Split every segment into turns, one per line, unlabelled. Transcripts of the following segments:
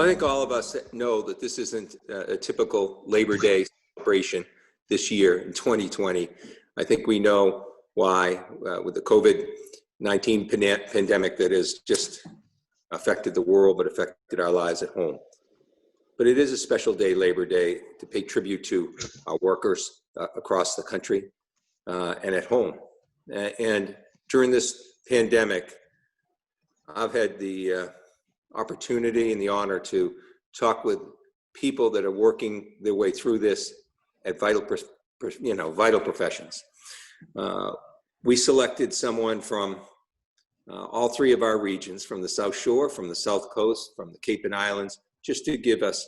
I think all of us know that this isn't a typical Labor Day celebration this year in 2020. I think we know why, with the COVID-19 pandemic that has just affected the world, but affected our lives at home. But it is a special day, Labor Day, to pay tribute to our workers across the country and at home. And during this pandemic, I've had the opportunity and the honor to talk with people that are working their way through this at vital professions. We selected someone from all three of our regions, from the South Shore, from the South Coast, from the Cape and Islands, just to give us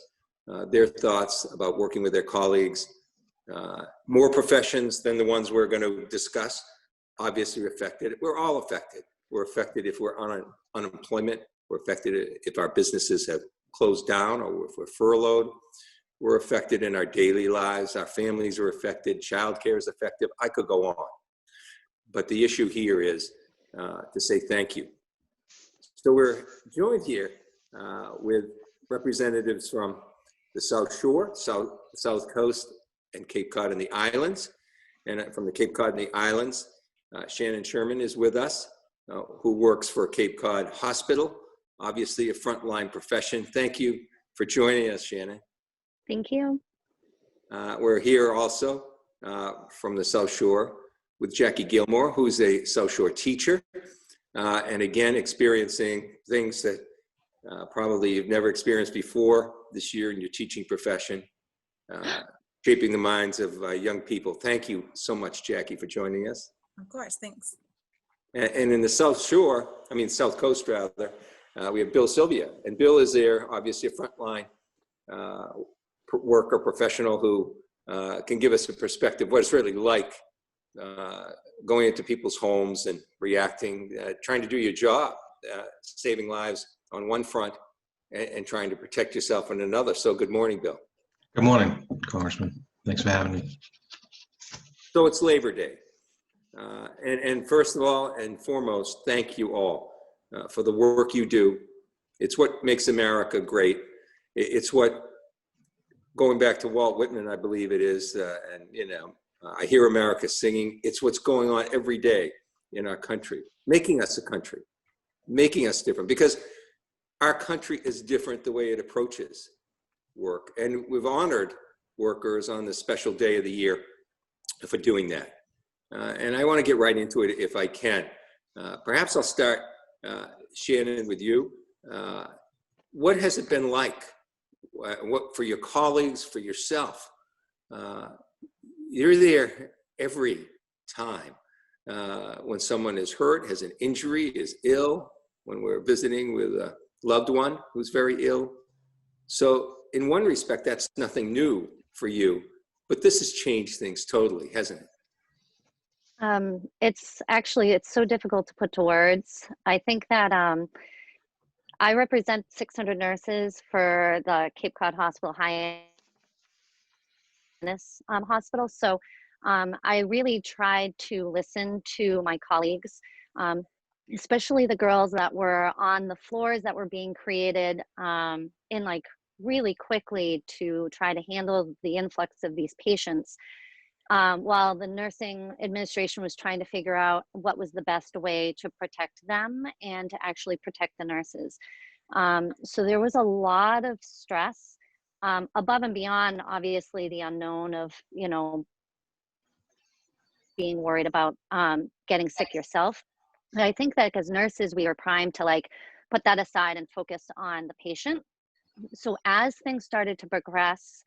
their thoughts about working with their colleagues. More professions than the ones we're going to discuss obviously affected. We're all affected. We're affected if we're on unemployment. We're affected if our businesses have closed down or if we're furloughed. We're affected in our daily lives. Our families are affected. Childcare is affected. I could go on. But the issue here is to say thank you. So we're joined here with representatives from the South Shore, South Coast, and Cape Cod and the Islands. And from the Cape Cod and the Islands, Shannon Sherman is with us, who works for Cape Cod Hospital, obviously a frontline profession. Thank you for joining us, Shannon.
Thank you.
We're here also from the South Shore with Jackie Gilmore, who's a South Shore teacher, and again, experiencing things that probably you've never experienced before this year in your teaching profession, shaping the minds of young people. Thank you so much, Jackie, for joining us.
Of course, thanks.
And in the South Coast rather, we have Bill Sylvia. And Bill is there, obviously a frontline worker, professional who can give us a perspective what it's really like going into people's homes and reacting, trying to do your job, saving lives on one front and trying to protect yourself on another. So good morning, Bill.
Good morning, Congressman. Thanks for having me.
So it's Labor Day. And first of all and foremost, thank you all for the work you do. It's what makes America great. It's what, going back to Walt Whitman, I believe it is, and I hear America singing. It's what's going on every day in our country, making us a country, making us different, because our country is different the way it approaches work. And we've honored workers on this special day of the year for doing that. And I want to get right into it if I can. Perhaps I'll start, Shannon, with you. What has it been like? What for your colleagues, for yourself? You're there every time when someone is hurt, has an injury, is ill, when we're visiting with a loved one who's very ill. So in one respect, that's nothing new for you, but this has changed things totally, hasn't it?
It's so difficult to put to words. I think that I represent 600 nurses for the Cape Cod Hospital High Hospital. So I really tried to listen to my colleagues, especially the girls that were on the floors that were being created in like really quickly to try to handle the influx of these patients. While the nursing administration was trying to figure out what was the best way to protect them and to actually protect the nurses. So there was a lot of stress above and beyond, obviously, the unknown of, being worried about getting sick yourself. But I think that as nurses, we were primed to put that aside and focus on the patient. So as things started to progress,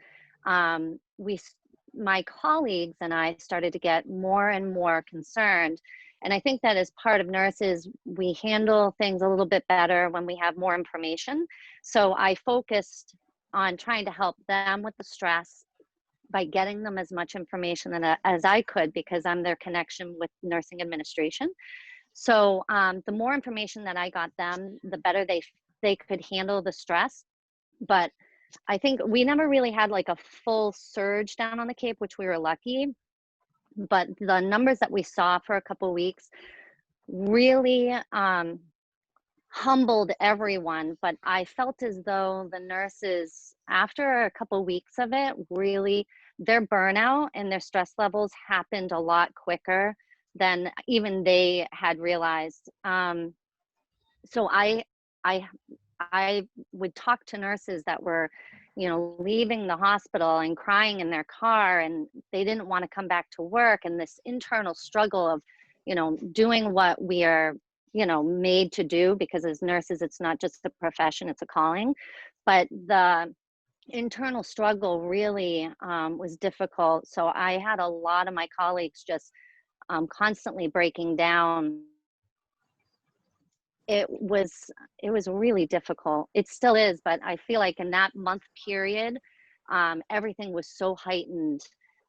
my colleagues and I started to get more and more concerned. And I think that as part of nurses, we handle things a little bit better when we have more information. So I focused on trying to help them with the stress by getting them as much information as I could, because I'm their connection with nursing administration. So the more information that I got them, the better they could handle the stress. But I think we never really had a full surge down on the Cape, which we were lucky. But the numbers that we saw for a couple of weeks really humbled everyone, but I felt as though the nurses, after a couple weeks of it, really their burnout and their stress levels happened a lot quicker than even they had realized. So I I would talk to nurses that were, leaving the hospital and crying in their car, and they didn't want to come back to work, and this internal struggle of, doing what we are, made to do, because as nurses, it's not just a profession, it's a calling. But the internal struggle really was difficult. So I had a lot of my colleagues just constantly breaking down. It was really difficult. It still is, but I feel like in that month period, everything was so heightened,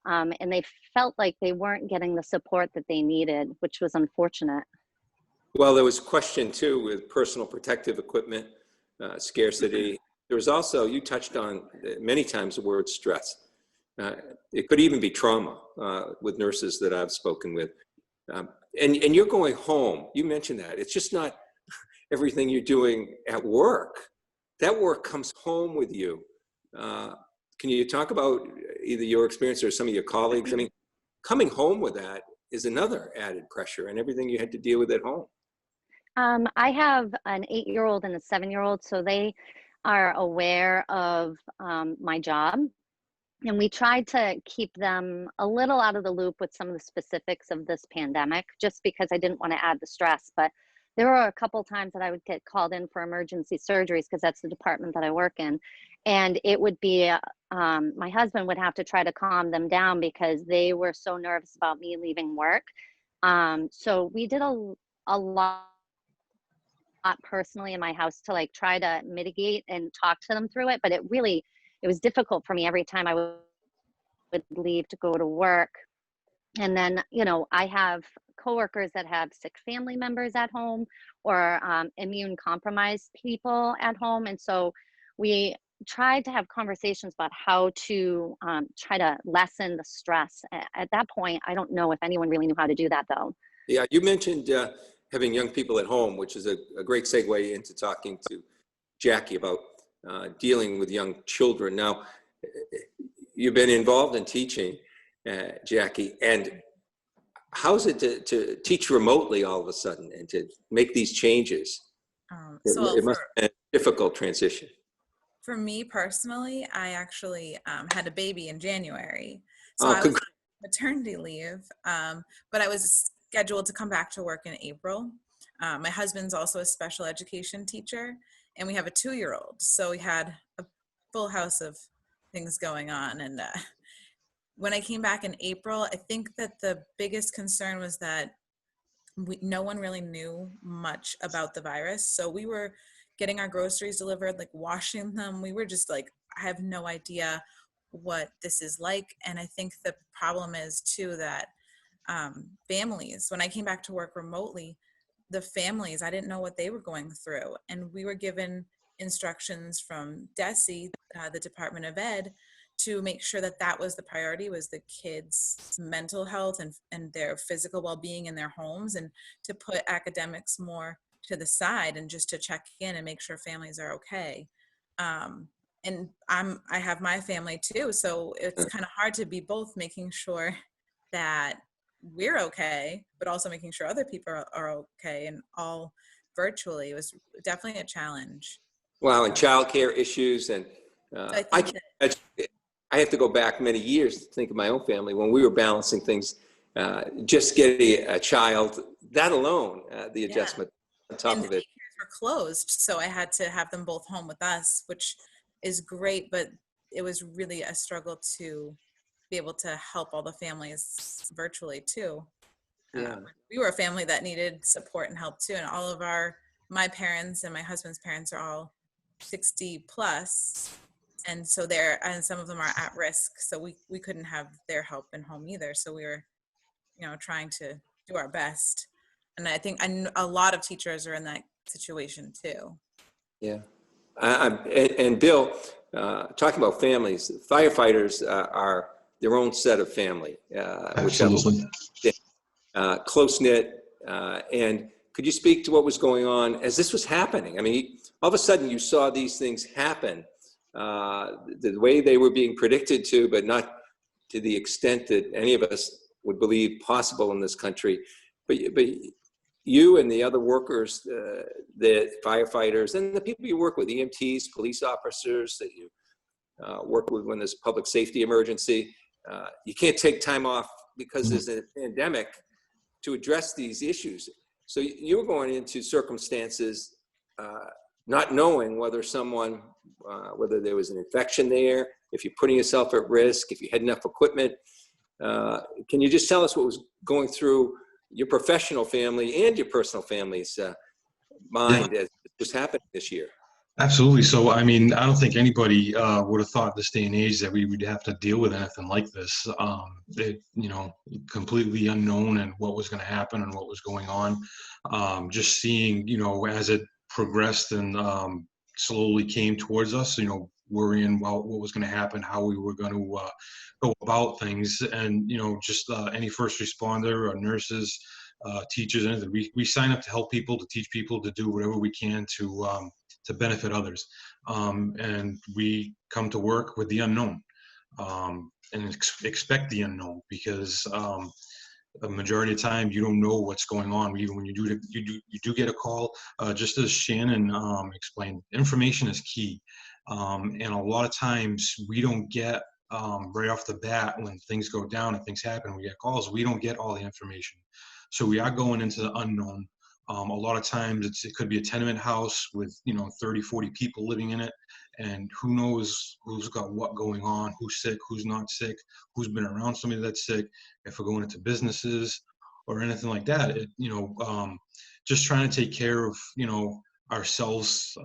and they felt like they weren't getting the support that they needed, which was unfortunate.
Well, there was a question too with personal protective equipment, scarcity. There was also, you touched on many times the word stress. It could even be trauma with nurses that I've spoken with. And you're going home. You mentioned that. It's just not everything you're doing at work. That work comes home with you. Can you talk about either your experience or some of your colleagues? I mean, coming home with that is another added pressure and everything you had to deal with at home.
I have an 8-year-old and a 7-year-old, so they are aware of my job. And we tried to keep them a little out of the loop with some of the specifics of this pandemic, just because I didn't want to add the stress. But there were a couple times that I would get called in for emergency surgeries, because that's the department that I work in. And it would be, my husband would have to try to calm them down because they were so nervous about me leaving work. So we did a lot personally in my house to like try to mitigate and talk to them through it. But it was difficult for me every time I would leave to go to work. And then, I have coworkers that have sick family members at home, or immune compromised people at home. And so we tried to have conversations about how to try to lessen the stress. At that point, I don't know if anyone really knew how to do that, though.
Yeah, you mentioned having young people at home, which is a great segue into talking to Jackie about dealing with young children. Now, you've been involved in teaching, Jackie, and how's it to teach remotely all of a sudden and to make these changes? It must have been a difficult transition.
For me personally, I actually had a baby in January. So
Oh,
I was on maternity leave, but I was scheduled to come back to work in April. My husband's also a special education teacher, and we have a 2-year-old. So we had a full house of things going on. And when I came back in April, I think that the biggest concern was that no one really knew much about the virus. So we were getting our groceries delivered, like washing them. We were just like, I have no idea what this is like. And I think the problem is too that families, when I came back to work remotely, the families, I didn't know what they were going through. And we were given instructions from DESE, the Department of Ed, to make sure that that was the priority, was the kids' mental health and their physical well-being in their homes, and to put academics more to the side and just to check in and make sure families are okay. And I have my family too, so it's kind of hard to be both making sure that we're okay, but also making sure other people are okay, and all virtually. It was definitely a challenge.
Wow, and childcare issues, and I have to go back many years to think of my own family when we were balancing things. Just getting a child, that alone, the adjustment on top of it.
The daycares were closed, so I had to have them both home with us, which is great, but it was really a struggle to be able to help all the families virtually too.
Yeah.
We were a family that needed support and help too, and all of my parents and my husband's parents are all 60 plus, and so and some of them are at risk, so we couldn't have their help in home either. So we were, trying to do our best, and I think a lot of teachers are in that situation too.
Yeah, and Bill, talking about families, firefighters are their own set of family, which
Absolutely.
close knit, and could you speak to what was going on as this was happening? I mean, all of a sudden you saw these things happen the way they were being predicted to, but not to the extent that any of us would believe possible in this country. But you and the other workers, the firefighters, and the people you work with, EMTs, police officers that you work with when there's a public safety emergency, you can't take time off because there's a pandemic to address these issues. So you're going into circumstances not knowing whether someone, whether there was an infection there, if you're putting yourself at risk, if you had enough equipment. Can you just tell us what was going through your professional family and your personal family's mind as it was happening this year?
Absolutely. So, I mean, I don't think anybody would have thought this day and age that we would have to deal with anything like this. Completely unknown and what was going to happen and what was going on. Just seeing, as it progressed and slowly came towards us, worrying about what was going to happen, how we were going to go about things. And, just any first responder or nurses, teachers, anything. We sign up to help people, to teach people, to do whatever we can to benefit others. And we come to work with the unknown and expect the unknown, because the majority of the time you don't know what's going on. Even when you do get a call, just as Shannon explained, information is key. And a lot of times we don't get right off the bat, when things go down and things happen, we get calls, we don't get all the information. So we are going into the unknown. A lot of times it could be a tenement house with 30, 40 people living in it, and who knows who's got what going on, who's sick, who's not sick, who's been around somebody that's sick. If we're going into businesses or anything like that, just trying to take care of ourselves,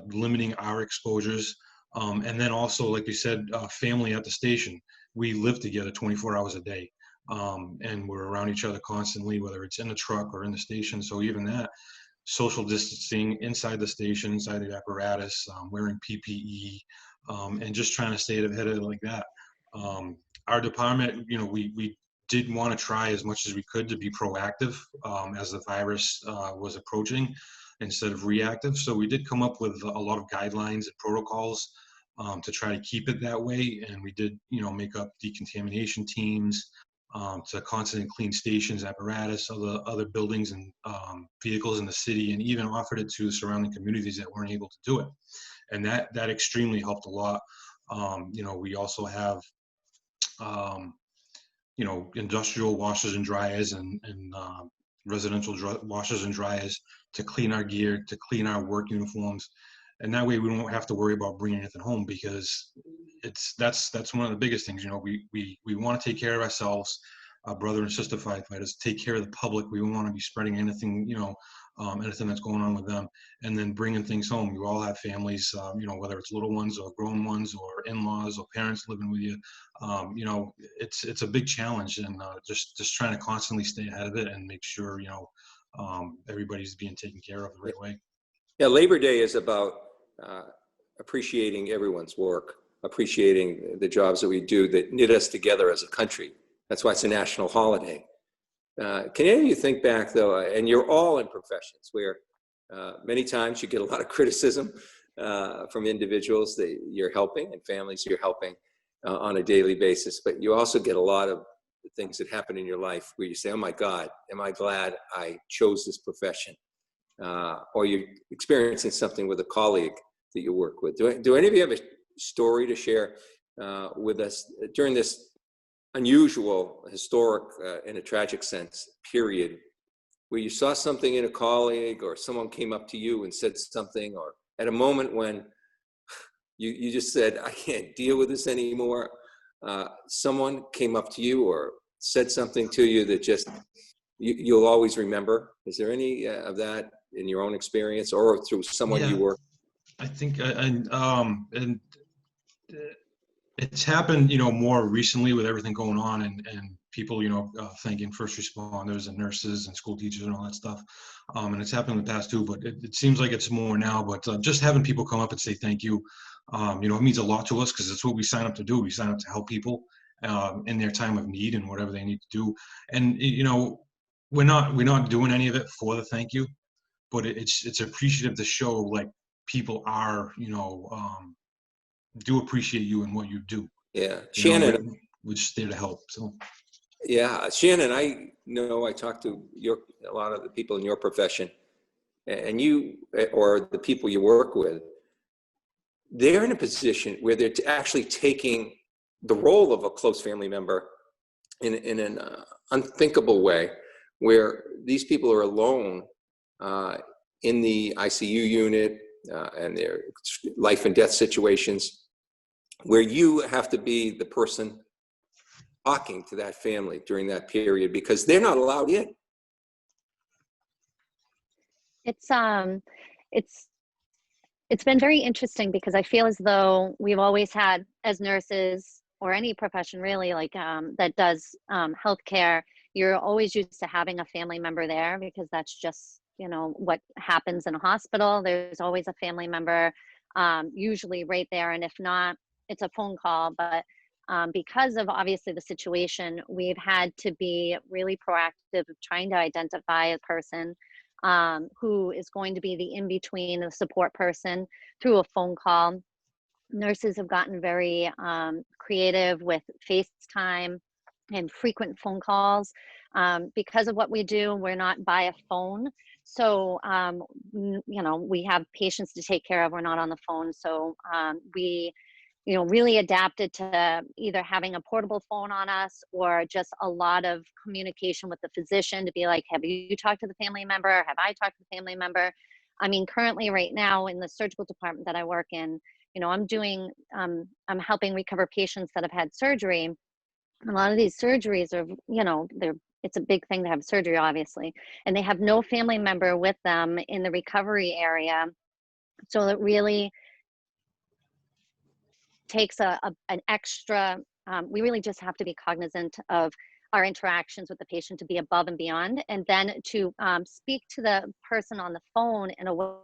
limiting our exposures, and then also, like you said, family at the station. We live together 24 hours a day. And we're around each other constantly, whether it's in the truck or in the station. So even that, social distancing inside the station, inside the apparatus, wearing PPE, and just trying to stay ahead of it like that. Our department, we did want to try as much as we could to be proactive as the virus was approaching, instead of reactive. So we did come up with a lot of guidelines and protocols to try to keep it that way. And we did, make up decontamination teams, to constantly clean stations, apparatus, other buildings and vehicles in the city, and even offered it to surrounding communities that weren't able to do it. And that extremely helped a lot. We also have, industrial washers and dryers and residential washers and dryers to clean our gear, to clean our work uniforms. And that way we don't have to worry about bringing anything home, because that's one of the biggest things. We want to take care of ourselves, our brother and sister firefighters, take care of the public. We don't want to be spreading anything, anything that's going on with them, and then bringing things home. You all have families, whether it's little ones or grown ones or in-laws or parents living with you. It's a big challenge, and just trying to constantly stay ahead of it and make sure, everybody's being taken care of the right way.
Yeah, Labor Day is about appreciating everyone's work, appreciating the jobs that we do that knit us together as a country. That's why it's a national holiday. Can any of you think back, though, and you're all in professions where many times you get a lot of criticism from individuals that you're helping and families you're helping on a daily basis, but you also get a lot of things that happen in your life where you say, oh my God, am I glad I chose this profession? Or you're experiencing something with a colleague that you work with. Do any of you have a story to share with us during this unusual, historic, in a tragic sense, period, where you saw something in a colleague or someone came up to you and said something, or at a moment when you just said, I can't deal with this anymore, someone came up to you or said something to you that just you'll always remember? Is there any of that in your own experience or through someone you work?
I think, and it's happened, more recently with everything going on, and people, thanking first responders and nurses and school teachers and all that stuff. And it's happened in the past too, but it seems like it's more now. But just having people come up and say thank you, it means a lot to us, because it's what we sign up to do. We sign up to help people in their time of need and whatever they need to do. And, we're not doing any of it for the thank you, but it's appreciative to show like people are, do appreciate you and what you do.
Yeah,
You know,
Shannon.
we're just there to help. So
Yeah, Shannon, I know I talked to a lot of the people in your profession, and you, or the people you work with, they're in a position where they're actually taking the role of a close family member in an unthinkable way, where these people are alone in the ICU unit and their life and death situations, where you have to be the person talking to that family during that period because they're not allowed in.
It's been very interesting because I feel as though we've always had, as nurses or any profession really, like that does healthcare, you're always used to having a family member there because that's just, what happens in a hospital. There's always a family member, usually right there. And if not, it's a phone call. But because of obviously the situation, we've had to be really proactive of trying to identify a person who is going to be the in-between, the support person through a phone call. Nurses have gotten very creative with FaceTime and frequent phone calls. Because of what we do, we're not by a phone. So, we have patients to take care of. We're not on the phone. So we really adapted to either having a portable phone on us or just a lot of communication with the physician to be like, have you talked to the family member? Have I talked to the family member? I mean, currently right now in the surgical department that I work in, I'm helping recover patients that have had surgery. A lot of these surgeries are, it's a big thing to have surgery, obviously, and they have no family member with them in the recovery area. So it really takes an extra, we really just have to be cognizant of our interactions with the patient to be above and beyond, and then to speak to the person on the phone in a way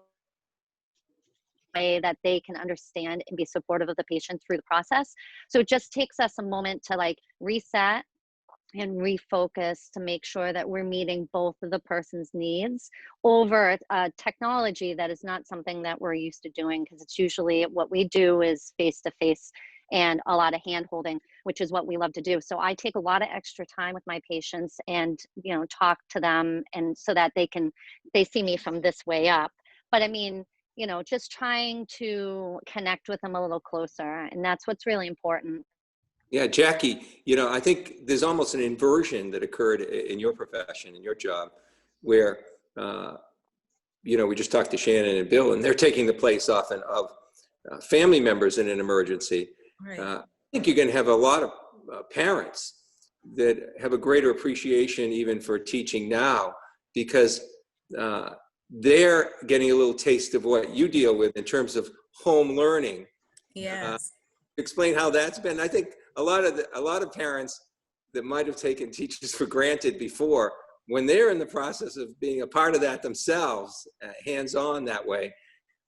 that they can understand and be supportive of the patient through the process. So it just takes us a moment to like reset and refocus to make sure that we're meeting both of the person's needs over technology that is not something that we're used to doing, because it's usually what we do is face-to-face and a lot of hand-holding, which is what we love to do. So I take a lot of extra time with my patients and talk to them, and so that they see me from this way up. But I mean, just trying to connect with them a little closer, and that's what's really important.
Yeah, Jackie, I think there's almost an inversion that occurred in your profession, in your job, where, we just talked to Shannon and Bill, and they're taking the place often of family members in an emergency.
Right.
I think you're going to have a lot of parents that have a greater appreciation even for teaching now, because they're getting a little taste of what you deal with in terms of home learning.
Yes.
Explain how that's been. I think a lot of parents that might have taken teachers for granted before, when they're in the process of being a part of that themselves, hands-on that way,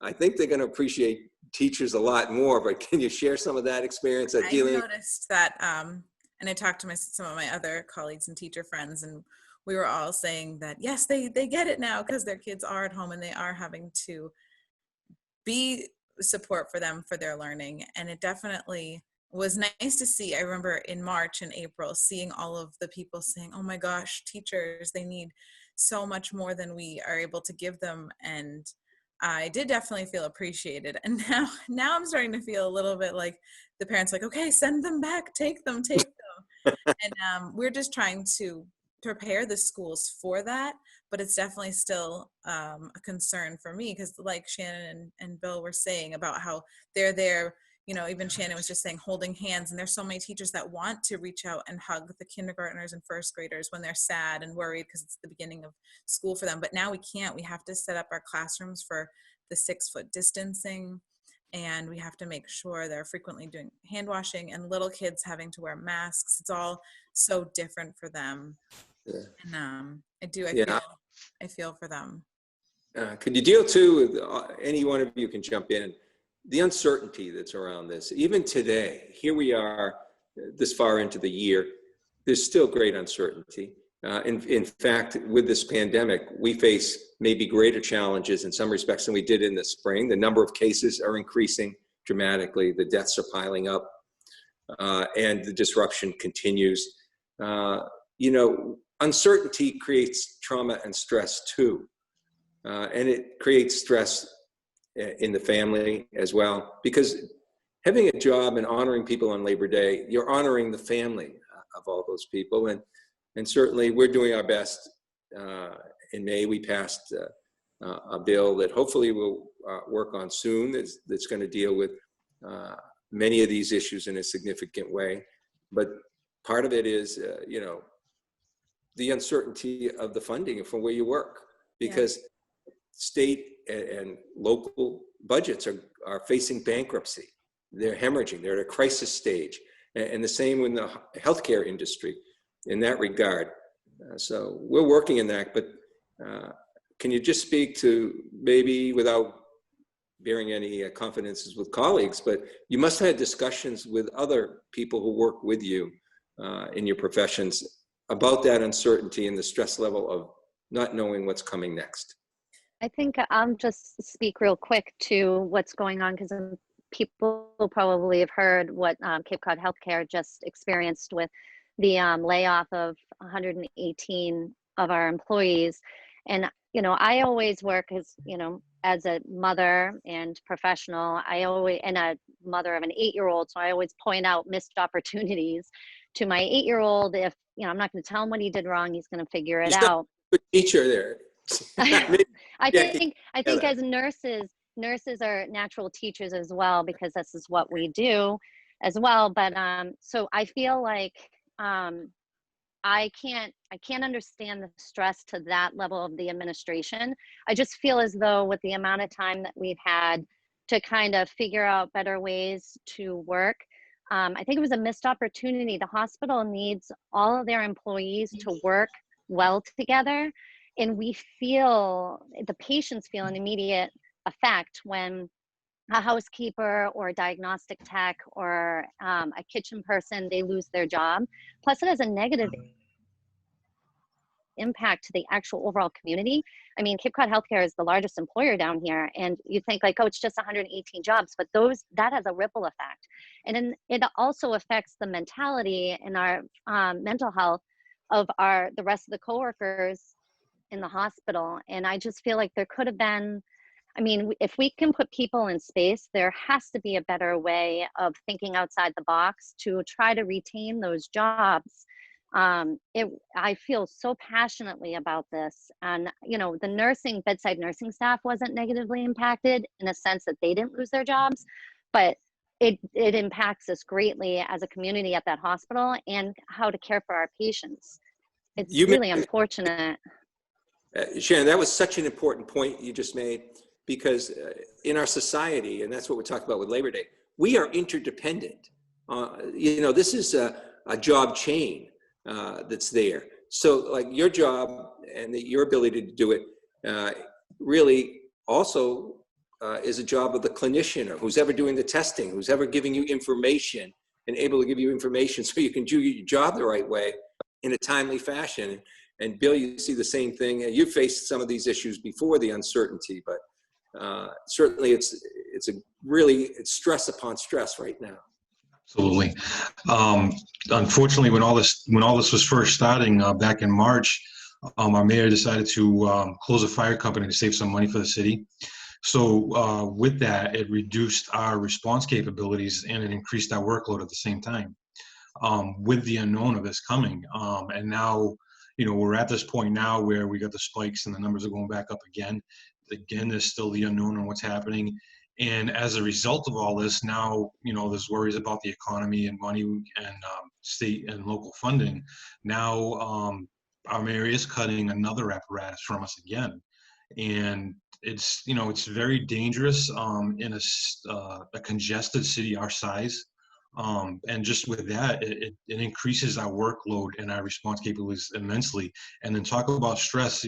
I think they're going to appreciate teachers a lot more. But can you share some of that experience?
I noticed that, and I talked to some of my other colleagues and teacher friends, and we were all saying that, yes, they get it now because their kids are at home and they are having to be support for them for their learning. And it definitely was nice to see. I remember in March and April seeing all of the people saying, oh my gosh, teachers, they need so much more than we are able to give them. And I did definitely feel appreciated. And now I'm starting to feel a little bit like the parents like, okay, send them back, take them. And we're just trying to prepare the schools for that, but it's definitely still a concern for me, because like Shannon and Bill were saying about how they're there, even Shannon was just saying holding hands, and there's so many teachers that want to reach out and hug the kindergartners and first graders when they're sad and worried because it's the beginning of school for them. But now we can't. We have to set up our classrooms for the 6-foot distancing, and we have to make sure they're frequently doing hand washing, and little kids having to wear masks. It's all so different for them. Yeah. And I feel for them.
Could you deal too with, any one of you can jump in, the uncertainty that's around this? Even today, here we are this far into the year, there's still great uncertainty. In fact, with this pandemic, we face maybe greater challenges in some respects than we did in the spring. The number of cases are increasing dramatically. The deaths are piling up, and the disruption continues. Uncertainty creates trauma and stress too. And it creates stress in the family as well, because having a job and honoring people on Labor Day, you're honoring the family of all those people. And certainly we're doing our best. In May, we passed a bill that hopefully we'll work on soon that's going to deal with many of these issues in a significant way. But part of it is, the uncertainty of the funding from where you work, because state and local budgets are facing bankruptcy. They're hemorrhaging. They're at a crisis stage. And the same in the healthcare industry in that regard. So we're working in that, but can you just speak to, maybe without bearing any confidences with colleagues, but you must have had discussions with other people who work with you in your professions about that uncertainty and the stress level of not knowing what's coming next?
I think I'll just speak real quick to what's going on, because people probably have heard what Cape Cod Healthcare just experienced with the layoff of 118 of our employees. And, I always work as a mother and professional, and a mother of an 8-year-old. So I always point out missed opportunities to my 8-year-old. If, I'm not going to tell him what he did wrong, he's going to figure it out.
Good teacher there.
I think as nurses are natural teachers as well, because this is what we do as well. But so I feel like I can't understand the stress to that level of the administration. I just feel as though with the amount of time that we've had to kind of figure out better ways to work, I think it was a missed opportunity. The hospital needs all of their employees to work well together. And the patients feel an immediate effect when a housekeeper or a diagnostic tech or a kitchen person, they lose their job. Plus it has a negative impact to the actual overall community. I mean, Cape Cod Healthcare is the largest employer down here, and you think like, oh, it's just 118 jobs, but that has a ripple effect. And then it also affects the mentality and our mental health of the rest of the coworkers in the hospital. And I just feel like there could have been, if we can put people in space, there has to be a better way of thinking outside the box to try to retain those jobs. I feel so passionately about this, and the bedside nursing staff wasn't negatively impacted in a sense that they didn't lose their jobs, but it impacts us greatly as a community at that hospital and how to care for our patients. It's really unfortunate.
Shannon, that was such an important point you just made, because in our society, and that's what we're talking about with Labor Day, we are interdependent. This is a job chain that's there. So like your job and your ability to do it really also is a job of the clinician, or who's ever doing the testing, who's ever giving you information and able to give you information so you can do your job the right way in a timely fashion. And Bill, you see the same thing. You've faced some of these issues before, the uncertainty, but certainly it's stress upon stress right now.
Absolutely. Unfortunately, when all this was first starting back in March, our mayor decided to close a fire company to save some money for the city. So with that, it reduced our response capabilities and it increased our workload at the same time. With the unknown of this coming, and now, we're at this point now where we got the spikes and the numbers are going back up again. Again, there's still the unknown on what's happening. And as a result of all this, now, there's worries about the economy and money and state and local funding. Now, our mayor is cutting another apparatus from us again. And it's very dangerous in a congested city our size. And just with that, it increases our workload and our response capabilities immensely. And then talk about stress,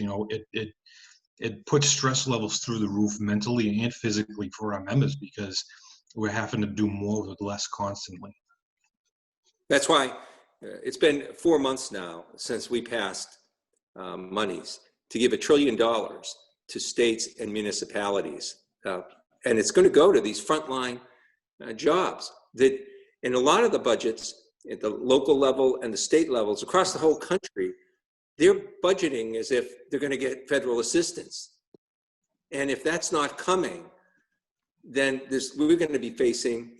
it puts stress levels through the roof mentally and physically for our members, because we're having to do more with less constantly.
That's why it's been 4 months now since we passed monies to give $1 trillion to states and municipalities. And it's going to go to these frontline jobs that in a lot of the budgets at the local level and the state levels across the whole country, they're budgeting as if they're going to get federal assistance. And if that's not coming, then we're going to be facing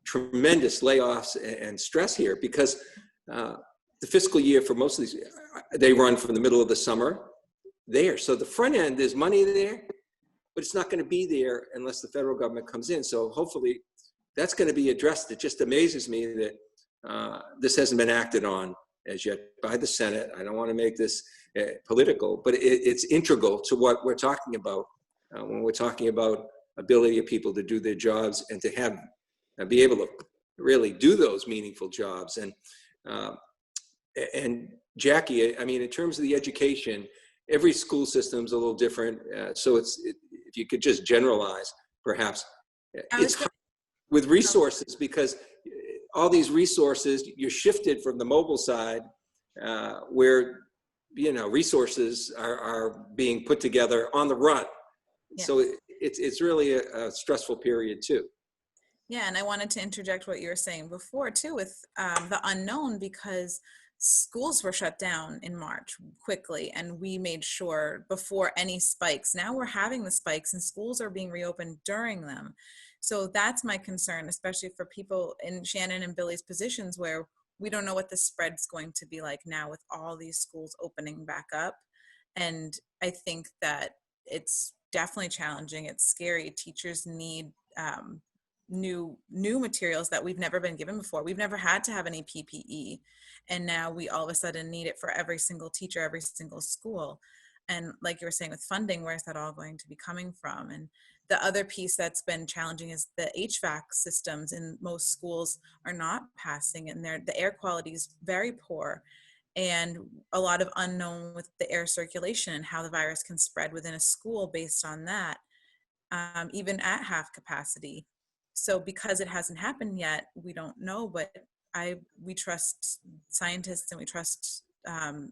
tremendous layoffs and stress here, because the fiscal year for most of these, they run from the middle of the summer there. So the front end, there's money there, but it's not going to be there unless the federal government comes in. So hopefully that's going to be addressed. It just amazes me that this hasn't been acted on as yet by the Senate. I don't want to make this political, but it's integral to what we're talking about when we're talking about ability of people to do their jobs and to have be able to really do those meaningful jobs. And Jackie, I mean, in terms of the education, every school system is a little different. So if you could just generalize, perhaps it's hard with resources, because all these resources, you're shifted from the mobile side where, you know, resources are being put together on the run. Yeah. So it's really a stressful period too.
Yeah, and I wanted to interject what you were saying before too with the unknown, because schools were shut down in March quickly, and we made sure before any spikes. Now we're having the spikes and schools are being reopened during them. So that's my concern, especially for people in Shannon and Billy's positions where we don't know what the spread's going to be like now with all these schools opening back up. And I think that it's definitely challenging. It's scary. Teachers need new materials that we've never been given before. We've never had to have any PPE, and now we all of a sudden need it for every single teacher, every single school. And like you were saying with funding, where's that all going to be coming from? And the other piece that's been challenging is the HVAC systems in most schools are not passing, and the air quality is very poor, and a lot of unknown with the air circulation and how the virus can spread within a school based on that, even at half capacity. So because it hasn't happened yet, we don't know, but we trust scientists and we trust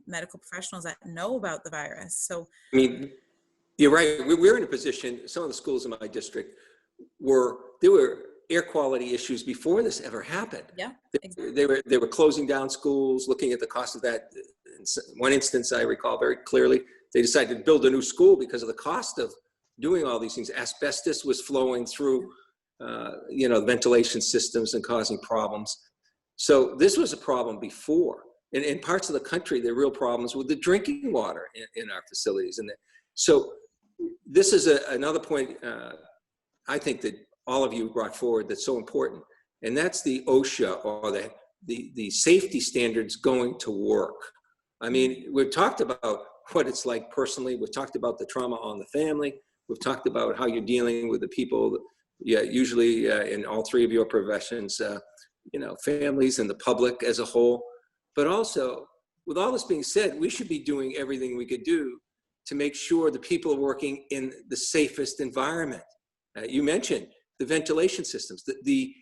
medical professionals that know about the virus. So
I mean, you're right. We're in a position, some of the schools in my district there were air quality issues before this ever happened.
Yeah, exactly.
They were closing down schools, looking at the cost of that. In one instance, I recall very clearly, they decided to build a new school because of the cost of doing all these things. Asbestos was flowing through ventilation systems and causing problems. So this was a problem before. In parts of the country, there are real problems with the drinking water in our facilities. So this is another point I think that all of you brought forward that's so important, and that's the OSHA, or the safety standards going to work. I mean, we've talked about what it's like personally. We've talked about the trauma on the family. We've talked about how you're dealing with the people, usually in all three of your professions, families and the public as a whole. But also, with all this being said, we should be doing everything we could do to make sure the people are working in the safest environment. You mentioned the ventilation systems, the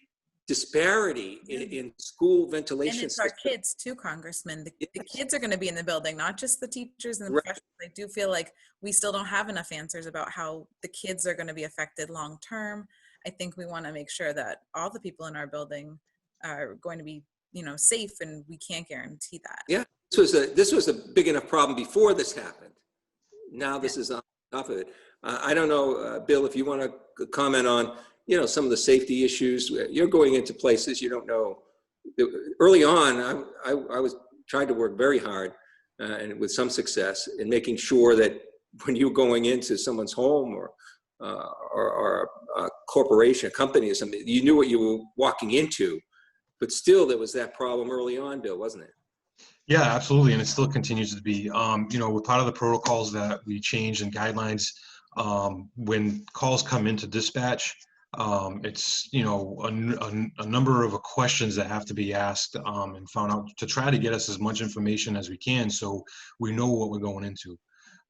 disparity in school ventilation systems.
And it's our kids too, Congressman. The kids are going to be in the building, not just the teachers and the professionals. I do feel like we still don't have enough answers about how the kids are going to be affected long term. I think we want to make sure that all the people in our building are going to be, safe, and we can't guarantee that. Yeah,
this was a big enough problem before this happened. Now this is on top of it. I don't know, Bill, if you want to comment on, some of the safety issues. You're going into places you don't know. Early on, I was trying to work very hard and with some success in making sure that when you're going into someone's home or a corporation, a company or something, you knew what you were walking into. But still, there was that problem early on, Bill, wasn't it?
Yeah, absolutely, and it still continues to be. With part of the protocols that we changed and guidelines, when calls come into dispatch, it's a number of questions that have to be asked and found out to try to get us as much information as we can, so we know what we're going into.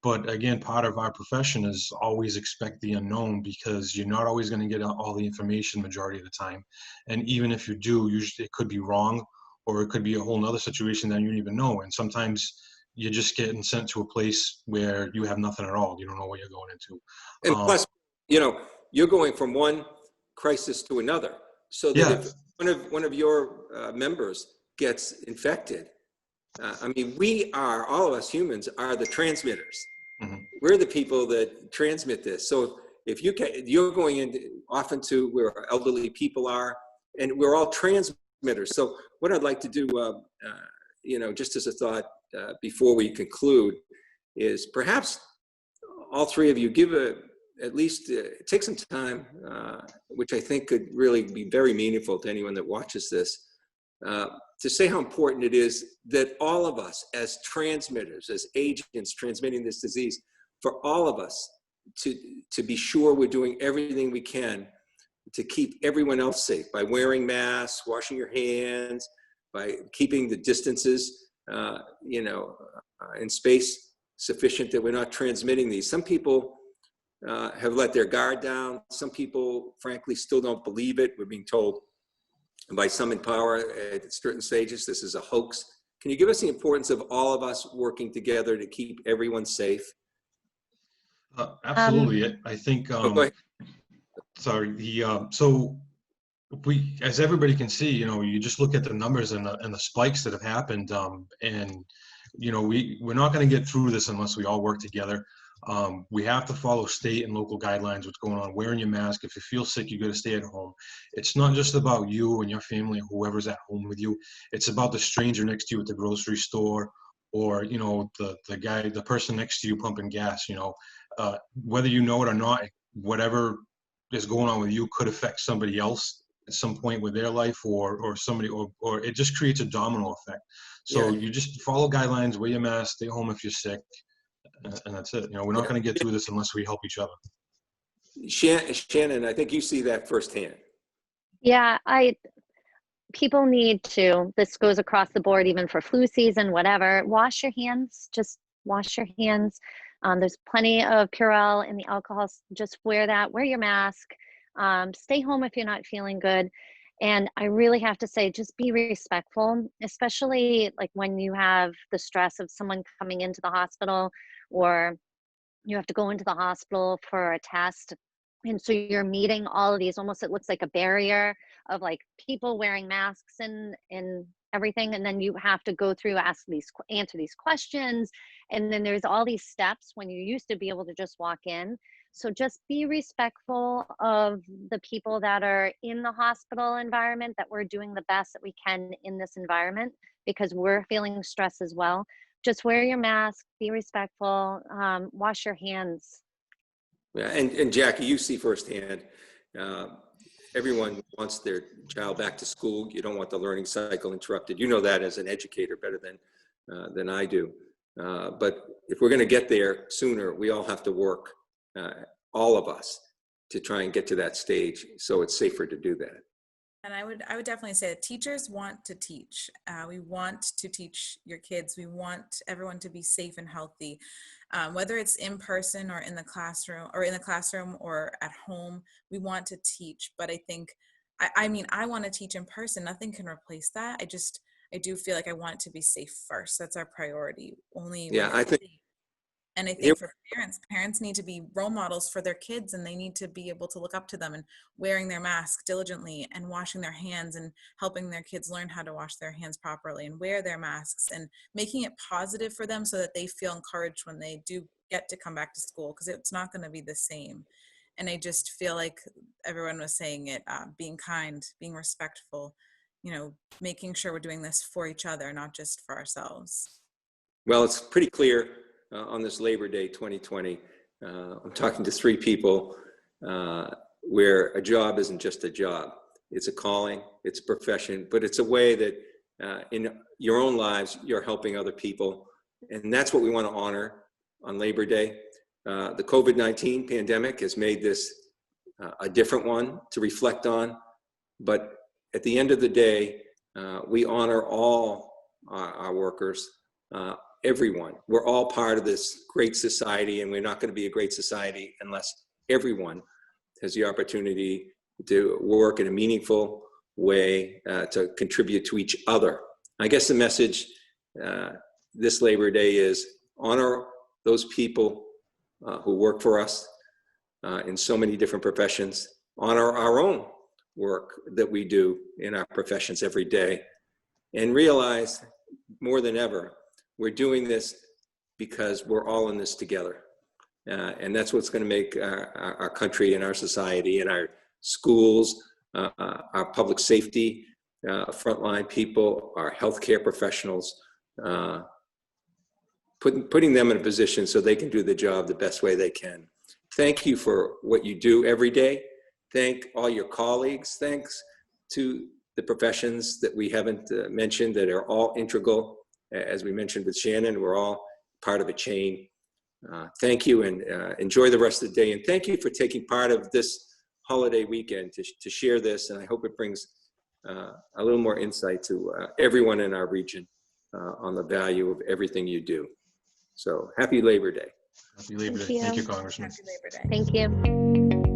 But again, part of our profession is always expect the unknown, because you're not always going to get all the information majority of the time. And even if you do, usually it could be wrong, or it could be a whole nother situation that you don't even know. And sometimes, you're just getting sent to a place where you have nothing at all. You don't know what you're going into.
And plus, you're going from one crisis to another. So that
Yeah.
if one of your members gets infected, I mean, all of us humans are the transmitters.
Mhm.
We're the people that transmit this. So if you're going into often to where elderly people are, and we're all transmitters. So what I'd like to do, just as a thought before we conclude, is perhaps all three of you give at least take some time, which I think could really be very meaningful to anyone that watches this, to say how important it is that all of us as transmitters, as agents transmitting this disease, for all of us to be sure we're doing everything we can to keep everyone else safe by wearing masks, washing your hands, by keeping the distances, in space sufficient that we're not transmitting these. Some people have let their guard down. Some people, frankly, still don't believe it. We're being told by some in power at certain stages this is a hoax. Can you give us the importance of all of us working together to keep everyone safe?
Absolutely. I think,
Go ahead.
sorry, so as everybody can see, you just look at the numbers and the spikes that have happened, and we're not going to get through this unless we all work together. We have to follow state and local guidelines, what's going on, wearing your mask. If you feel sick, you got to stay at home. It's not just about you and your family, whoever's at home with you. It's about the stranger next to you at the grocery store, or, the person next to you pumping gas. Whether you know it or not, whatever is going on with you could affect somebody else at some point with their life, or somebody, or it just creates a domino effect. So
Yeah.
you just follow guidelines, wear your mask, stay home if you're sick, and that's it. We're not going to get through this unless we help each other.
Shannon, I think you see that firsthand.
Yeah, people need to, this goes across the board, even for flu season, whatever, wash your hands, just wash your hands. There's plenty of Purell in the alcohol, just wear your mask, stay home if you're not feeling good. And I really have to say, just be respectful, especially like when you have the stress of someone coming into the hospital, or you have to go into the hospital for a test. And so you're meeting all of these, almost it looks like a barrier of like people wearing masks and everything. And then you have to go through, answer these questions. And then there's all these steps when you used to be able to just walk in. So just be respectful of the people that are in the hospital environment, that we're doing the best that we can in this environment, because we're feeling stress as well. Just wear your mask, be respectful, wash your hands.
Yeah, and Jackie, you see firsthand, everyone wants their child back to school. You don't want the learning cycle interrupted. You know that as an educator better than I do. But if we're going to get there sooner, we all have to work, all of us, to try and get to that stage so it's safer to do that.
And I would definitely say that teachers want to teach. We want to teach your kids. We want everyone to be safe and healthy, whether it's in person or in the classroom, or at home. We want to teach. But I think, I want to teach in person. Nothing can replace that. I do feel like I want it to be safe first. That's our priority.
I think.
And I think for parents need to be role models for their kids, and they need to be able to look up to them, and wearing their mask diligently and washing their hands and helping their kids learn how to wash their hands properly and wear their masks, and making it positive for them so that they feel encouraged when they do get to come back to school, because it's not going to be the same. And I just feel like everyone was saying it, being kind, being respectful, making sure we're doing this for each other, not just for ourselves.
Well, it's pretty clear on this Labor Day 2020. I'm talking to three people where a job isn't just a job. It's a calling, it's a profession, but it's a way that in your own lives, you're helping other people. And that's what we want to honor on Labor Day. The COVID-19 pandemic has made this a different one to reflect on. But at the end of the day, we honor all our workers, everyone. We're all part of this great society, and we're not going to be a great society unless everyone has the opportunity to work in a meaningful way to contribute to each other. I guess the message this Labor Day is honor those people who work for us in so many different professions, honor our own work that we do in our professions every day, and realize more than ever, we're doing this because we're all in this together. And that's what's going to make our country and our society and our schools, our public safety, frontline people, our healthcare professionals, putting them in a position so they can do the job the best way they can. Thank you for what you do every day. Thank all your colleagues. Thanks to the professions that we haven't mentioned that are all integral. As we mentioned with Shannon, we're all part of a chain. Thank you, and enjoy the rest of the day. And thank you for taking part of this holiday weekend to share this. And I hope it brings a little more insight to everyone in our region on the value of everything you do. So happy Labor Day.
Happy Labor Day.
Thank you.
Thank you, Congressman.
Happy Labor Day.
Thank you.